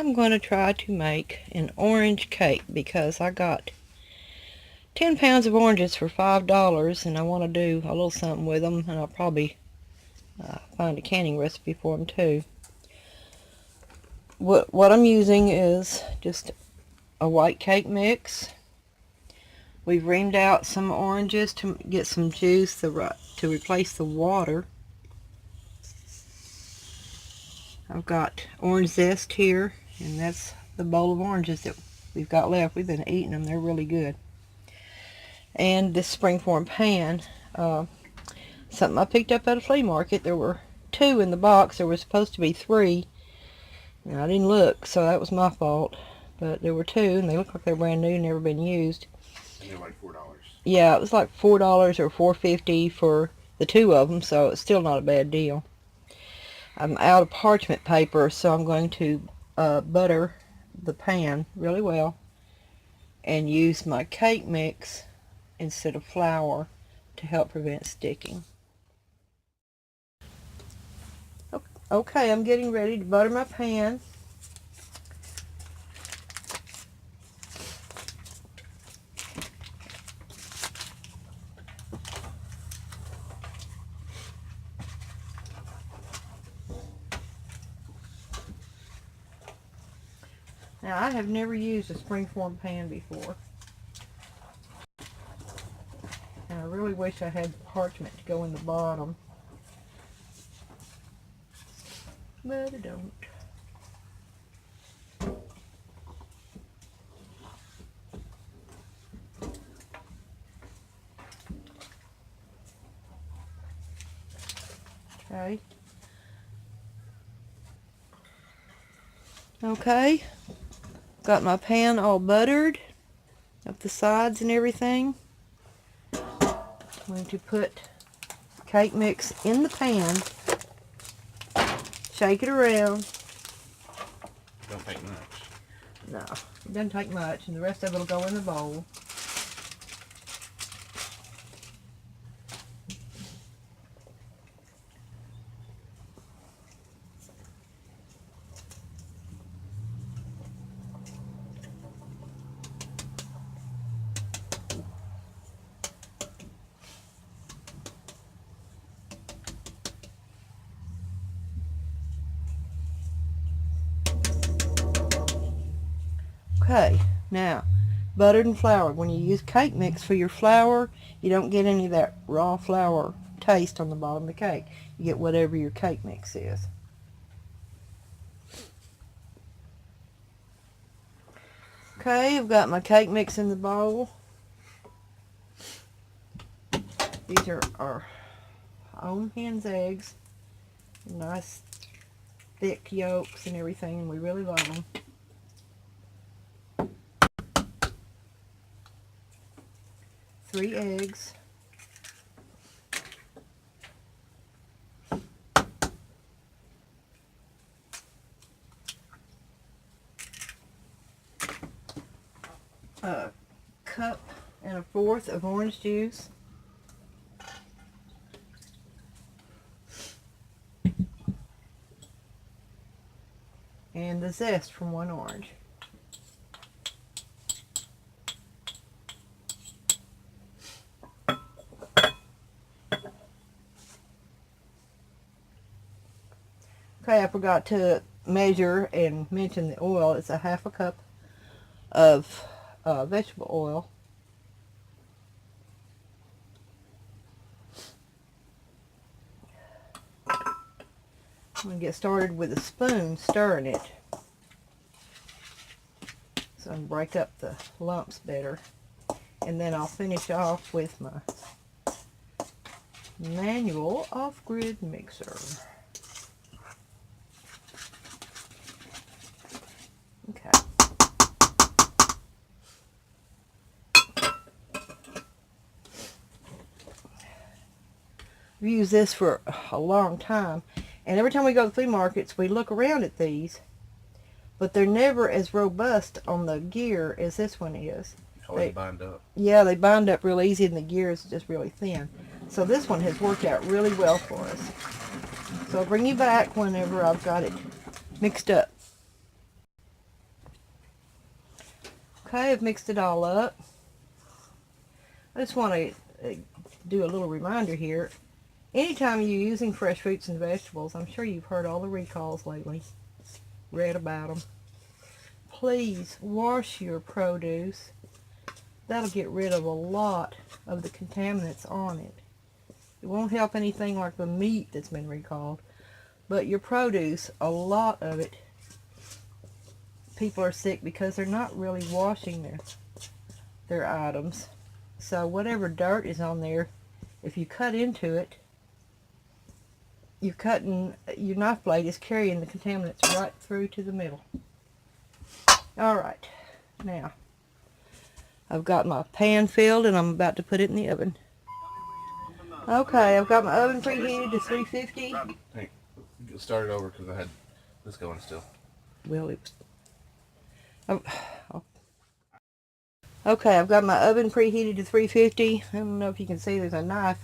I'm going to try to make an orange cake because I got 10 pounds of oranges for $5 and I want to do a little something with them, and I'll probably find a canning recipe for them too. What I'm using is just a white cake mix. We've reamed out some oranges to get some juice to replace the water. I've got orange zest here, and that's the bowl of oranges that we've got left. We've been eating them. They're really good. And this springform pan, something I picked up at a flea market. There were 2 in the box. There was supposed to be 3. And I didn't look, so that was my fault. But there were 2, and they look like they're brand new, never been used. And they're like $4. Yeah, it was like $4 or $4.50 for the 2 of them, so it's still not a bad deal. I'm out of parchment paper, so I'm going to butter the pan really well and use my cake mix instead of flour to help prevent sticking. Okay, I'm getting ready to butter my pan. Now, I have never used a springform pan before, and I really wish I had parchment to go in the bottom, but I don't. Okay, got my pan all buttered up the sides and everything. I'm going to put cake mix in the pan, shake it around. Don't take much. No, it doesn't take much, and the rest of it will go in the bowl. Okay, now, buttered and floured. When you use cake mix for your flour, you don't get any of that raw flour taste on the bottom of the cake. You get whatever your cake mix is. Okay, I've got my cake mix in the bowl. These are our own hen's eggs. Nice thick yolks and everything, and we really love them. Three eggs. A cup and a fourth of orange juice. And the zest from one orange. Okay, I forgot to measure and mention the oil. It's a half a cup of vegetable oil. I'm going to get started with a spoon stirring it, so I can break up the lumps better. And then I'll finish off with my manual off-grid mixer. Okay. We've used this for a long time, and every time we go to flea markets we look around at these, but they're never as robust on the gear as this one is. They bind up. Yeah, they bind up real easy, and the gear is just really thin. So this one has worked out really well for us. So I'll bring you back whenever I've got it mixed up. Okay, I've mixed it all up. I just want to do a little reminder here. Anytime you're using fresh fruits and vegetables, I'm sure you've heard all the recalls lately, read about them. Please wash your produce. That'll get rid of a lot of the contaminants on it. It won't help anything like the meat that's been recalled, but your produce, a lot of it, people are sick because they're not really washing their items. So whatever dirt is on there, if you cut into it, your knife blade is carrying the contaminants right through to the middle. Alright, now I've got my pan filled and I'm about to put it in the oven. Okay, I've got my oven preheated to 350. Hey, start it over because I had this going still. Well, okay, I've got my oven preheated to 350. I don't know if you can see there's a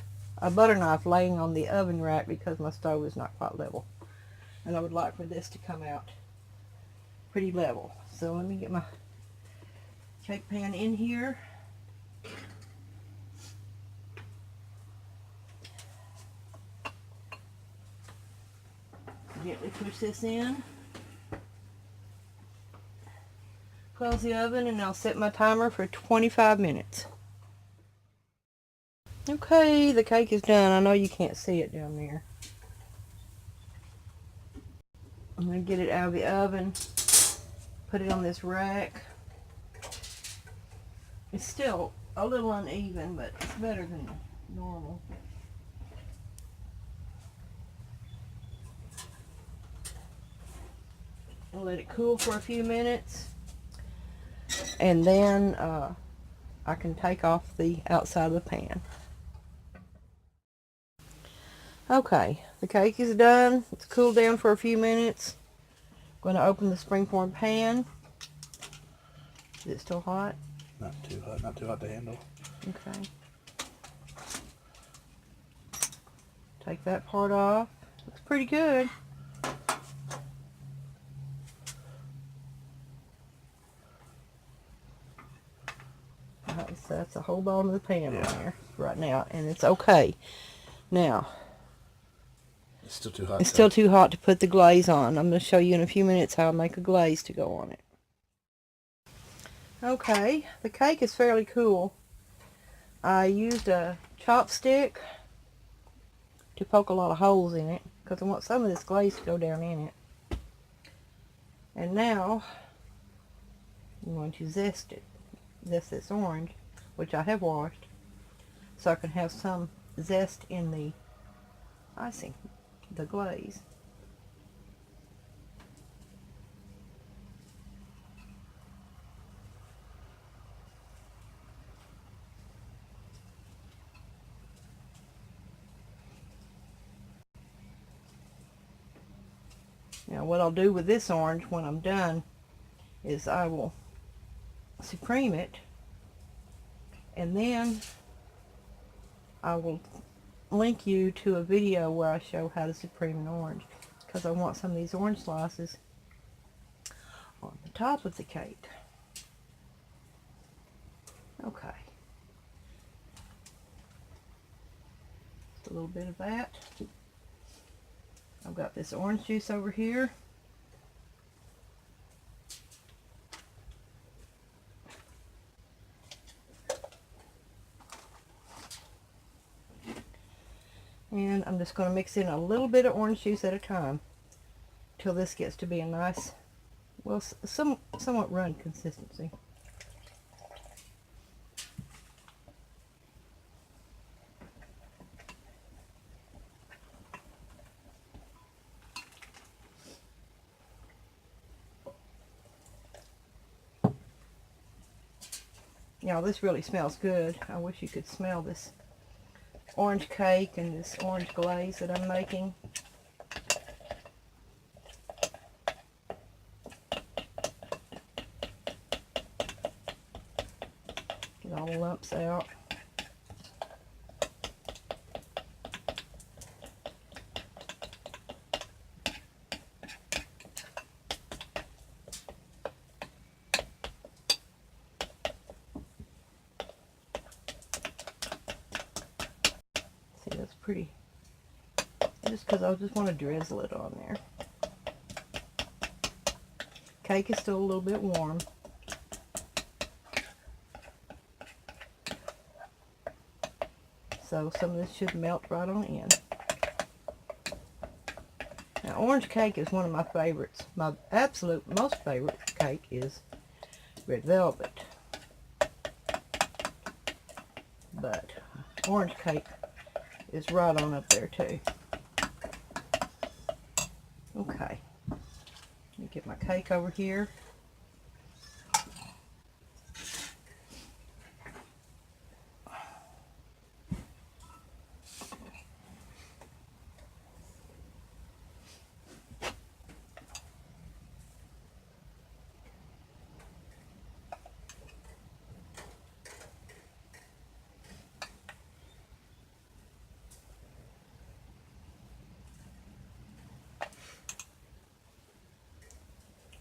butter knife laying on the oven rack because my stove is not quite level. And I would like for this to come out pretty level. So let me get my cake pan in here. Gently push this in. Close the oven and I'll set my timer for 25 minutes. Okay, the cake is done. I know you can't see it down there. I'm going to get it out of the oven, put it on this rack. It's still a little uneven, but it's better than normal. I'll let it cool for a few minutes, and then I can take off the outside of the pan. Okay, the cake is done. It's cooled down for a few minutes. I'm going to open the springform pan. Is it still hot? Not too hot to handle. Okay. Take that part off. Looks pretty good. Alright, so that's the whole bottom of the pan on there right now, and it's okay. Now, It's still too hot. it's still too hot to put the glaze on. I'm going to show you in a few minutes how I make a glaze to go on it. Okay, the cake is fairly cool. I used a chopstick to poke a lot of holes in it because I want some of this glaze to go down in it. And now I'm going to zest it. Zest this orange, which I have washed, so I can have some zest in the icing, the glaze. Now what I'll do with this orange when I'm done is I will supreme it, and then I will link you to a video where I show how to supreme an orange, because I want some of these orange slices on the top of the cake. Okay. Just a little bit of that. I've got this orange juice over here. And I'm just going to mix in a little bit of orange juice at a time till this gets to be a nice, well, somewhat run consistency. Now this really smells good. I wish you could smell this orange cake and this orange glaze that I'm making. Get all the lumps out. See, that's pretty. Just because I just want to drizzle it on there. Cake is still a little bit warm. So some of this should melt right on in. Now, orange cake is one of my favorites. My absolute most favorite cake is red velvet. But orange cake is right on up there too. Okay. Let me get my cake over here.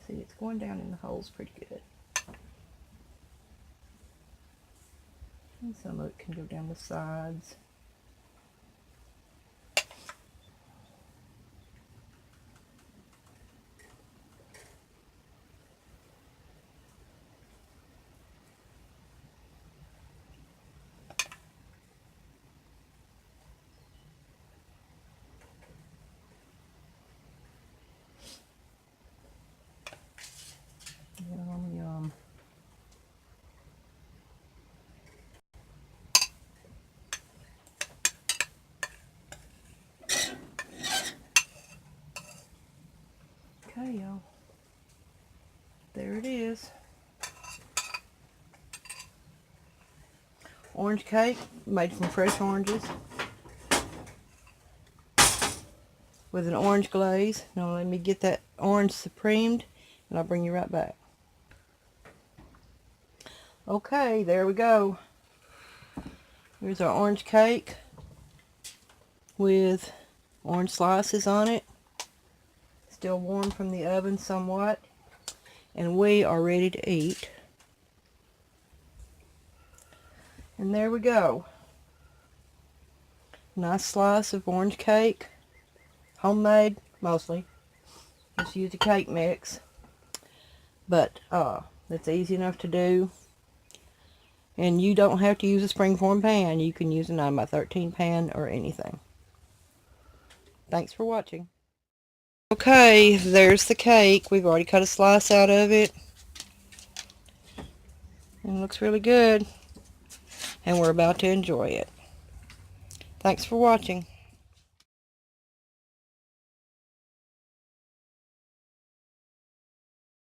See, it's going down in the holes pretty good. And some of it can go down the sides. Yum, yum. Okay, y'all. There it is. Orange cake made from fresh oranges with an orange glaze. Now let me get that orange supremed and I'll bring you right back. Okay, there we go. Here's our orange cake with orange slices on it. Still warm from the oven somewhat. And we are ready to eat. And there we go. Nice slice of orange cake. Homemade, mostly. Just use a cake mix. But that's easy enough to do. And you don't have to use a springform pan. You can use a 9x13 pan or anything. Thanks for watching. Okay, there's the cake. We've already cut a slice out of it. And it looks really good. And we're about to enjoy it. Thanks for watching.